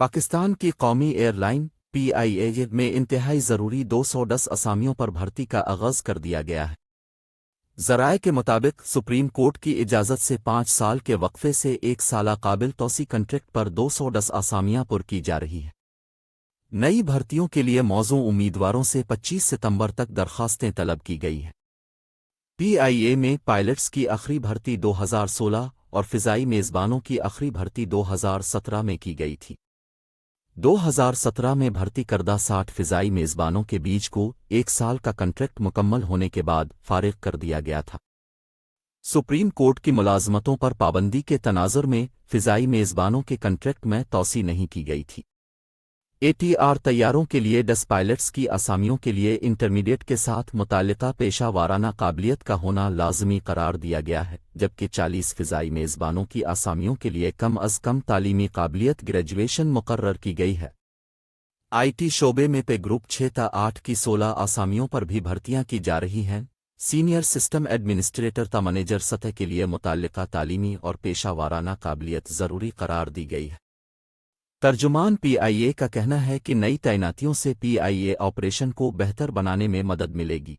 پاکستان کی قومی air line پی آئی اے میں انتہائی ضروری 210 اسامیوں پر بھرتی کا آغاز کر دیا گیا ہے۔ ذرائع کے مطابق سپریم کورٹ کی اجازت سے 5 سال کے وقفے سے 1 سالہ قابل توسیع کنٹریکٹ پر 210 اسامیاں پر کی جا رہی ہیں۔ نئی بھرتیوں کے لیے موزوں امیدواروں سے 25 ستمبر تک درخواستیں طلب کی گئی ہیں۔ پی آئی اے میں پائلٹس کی آخری بھرتی 2016 اور فضائی میزبانوں کی آخری بھرتی 2017 میں کی گئی تھی۔ 2017 میں بھرتی کردہ 60 فضائی میزبانوں کے بیچ کو 1 سال کا کنٹریکٹ مکمل ہونے کے بعد فارغ کر دیا گیا تھا۔ سپریم کورٹ کی ملازمتوں پر پابندی کے تناظر میں فضائی میزبانوں کے کنٹریکٹ میں توسیع نہیں کی گئی تھی۔ اے ٹی آر طیاروں کے لیے 10 پائلٹس کی اسامیوں کے لیے انٹرمیڈیٹ کے ساتھ متعلقہ پیشہ وارانہ قابلیت کا ہونا لازمی قرار دیا گیا ہے، جبکہ 40 فضائی میزبانوں کی اسامیوں کے لیے کم از کم تعلیمی قابلیت گریجویشن مقرر کی گئی ہے۔ آئی ٹی شعبے میں پے گروپ 6 تا 8 کی 16 اسامیوں پر بھی بھرتیاں کی جا رہی ہیں۔ سینئر سسٹم ایڈمنسٹریٹر تا منیجر سطح کے لیے متعلقہ تعلیمی اور پیشہ وارانہ قابلیت ضروری قرار دی گئی ہے۔ ترجمان پی آئی اے کا کہنا ہے کہ نئی تعیناتیوں سے پی آئی اے آپریشن کو بہتر بنانے میں مدد ملے گی۔